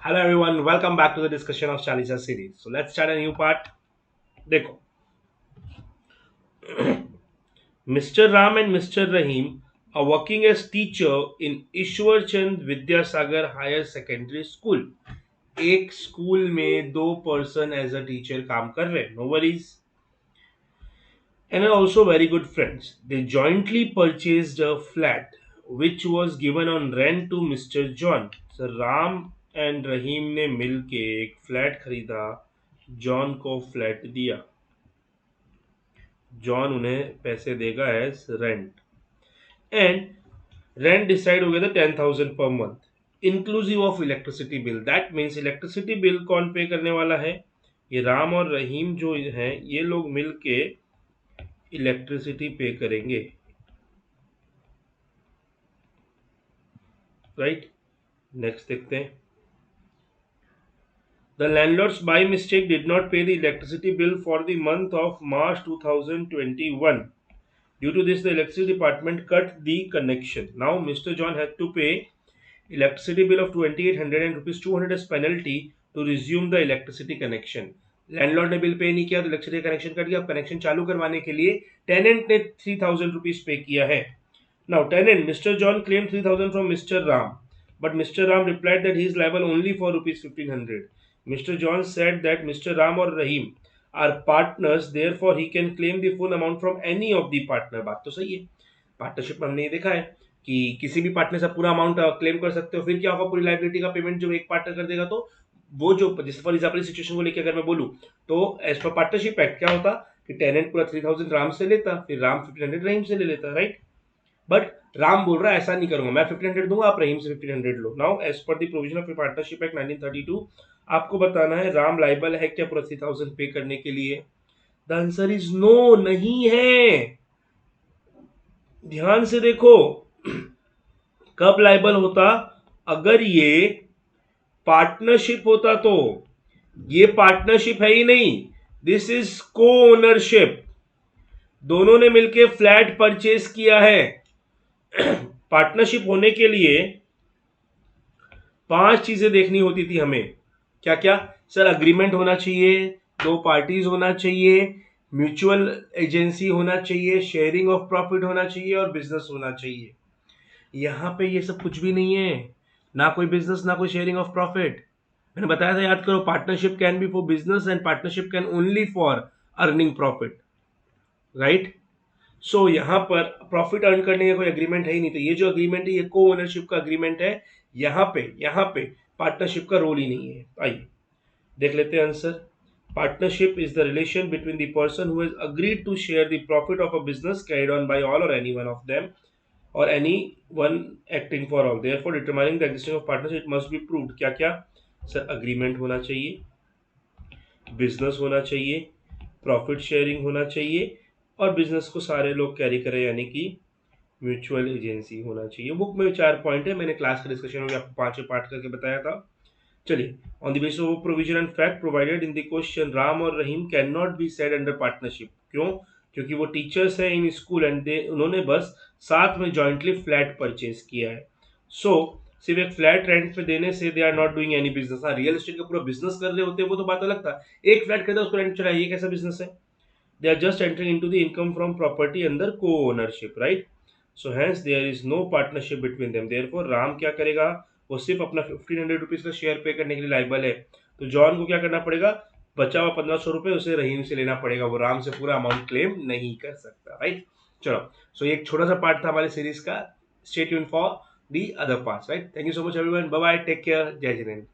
Hello everyone, welcome back to the discussion of Chalisa series. So let's start a new part. देखो, Mr. Ram and Mr. Rahim are working as teacher in Ishwar Chand Vidyasagar Higher Secondary School. एक school में दो person as a teacher काम कर रहे हैं. No worries. And are also very good friends. They jointly purchased a flat which was given on rent to Mr. John. So Ram and Rahim ने मिलके एक फ्लैट खरीदा. जॉन को फ्लैट दिया. जॉन उन्हें पैसे देगा as rent. And rent decide हो गया था 10,000 पर month inclusive of electricity bill. That means electricity bill कौन पे करने वाला है? ये राम और रहीम जो हैं ये लोग मिलके इलेक्ट्रिसिटी पे करेंगे. राइट. नेक्स्ट देखते हैं. The landlords by mistake did not pay the electricity bill for the month of March 2021. Due to this, the electricity department cut the connection. Now, Mr. John had to pay electricity bill of 2,800 and rupees 200 as penalty to resume the electricity connection. Landlord ने bill pay नहीं किया तो electricity connection cut गया. अब connection चालू करवाने के लिए टेनेंट ने 3,000 रुपीज पे किया है. Now, tenant Mr. John claimed 3,000 from Mr. Ram, but Mr. Ram replied that he is liable only for rupees 1,500. Mr. John said that Mr. Ram or Rahim are partners, therefore he can claim the full amount from any of the partner. बात तो सही है. Partnership में हमने ये देखा है कि किसी भी पार्टनर से पूरा अमाउंट क्लेम कर सकते हो. फिर क्या होगा? पूरी लाइबिलिटी का पेमेंट जो एक पार्टनर कर देगा तो वो जो जैसे फॉर एग्जाम्पल सिचुएशन को लेकर अगर मैं बोलूँ तो एज पर पार्टनरशिप एक्ट क्या होता कि टेनेंट पूरा 3,000 राम से लेता, फिर राम 1,500 रहीम से ले लेता. राइट. बट राम बोल रहा है ऐसा नहीं करूंगा, मैं 1,500 दूंगा, आप रहीम से 1,500 लो. Now as per the provision of partnership act 1932 आपको बताना है राम लाइबल है क्या पूरा 3,000 पे करने के लिए? द आंसर इज नो, नहीं है. ध्यान से देखो. कब लाइबल होता? अगर ये पार्टनरशिप होता तो. ये पार्टनरशिप है ही नहीं, दिस इज को ओनरशिप. दोनों ने मिलकर फ्लैट परचेज किया है. पार्टनरशिप होने के लिए 5 चीजें देखनी होती थी हमें. क्या क्या सर? अग्रीमेंट होना चाहिए, 2 पार्टीज होना चाहिए, म्यूचुअल एजेंसी होना चाहिए, शेयरिंग ऑफ प्रॉफिट होना चाहिए और बिजनेस होना चाहिए. यहां पे ये सब कुछ भी नहीं है. ना कोई बिजनेस, ना कोई शेयरिंग ऑफ प्रॉफिट. मैंने बताया था, याद करो, partnership can be for business and partnership can only for earning profit. Right. So यहाँ पर प्रॉफिट अर्न करने का कोई एग्रीमेंट है ही नहीं. तो ये जो एग्रीमेंट है ये को ओनरशिप का एग्रीमेंट है. यहाँ पे पार्टनरशिप का रोल ही नहीं है. आइए देख लेते हैं answer. Partnership is the relation between the person who has agreed to share the profit of a business carried on by all or any one of them or any one acting for all. Therefore determining the existence of partnership it must be proved. क्या क्या sir? Agreement होना चाहिए, business होना चाहिए, profit sharing होना चाहिए और business को सारे लोग कैरी करें यानी कि म्यूचुअल एजेंसी होना चाहिए. बुक में 4 पॉइंट है, मैंने क्लास के डिस्कशन में आपको 5 पार्ट करके बताया था. चलिए. On the basis of provision and fact provided in the question Ram और Rahim can not be said under partnership. क्यों? क्योंकि वो टीचर्स हैं इन स्कूल एंड दे उन्होंने बस साथ में जॉइंटली फ्लैट परचेज किया है. सो सिर्फ एक फ्लैट रेंट पे देने से they are not doing any business. हाँ, रियल एस्टेट का पूरा बिजनेस कर रहे होते वो तो बात अलग था. एक फ्लैट खरीदा उसको रेंट चढ़ाया, ये कैसा बिजनेस है? They are just entering into the income from property under co-ownership, right? So hence there is no partnership between them. Therefore Ram क्या करेगा? वो सिर्फ अपना 1,500 रुपीज का शेयर पे करने के लिए लाइबल है. तो जॉन को क्या करना पड़ेगा? बचा हुआ 1,500 रुपए उसे रहीम से लेना पड़ेगा. वो राम से पूरा अमाउंट क्लेम नहीं कर सकता. राइट. चलो. सो एक छोटा सा पार्ट था हमारे सीरीज का. Stay tuned for the other parts. Right. Thank you so much everyone. Bye bye. Take care. Jai Jinendra.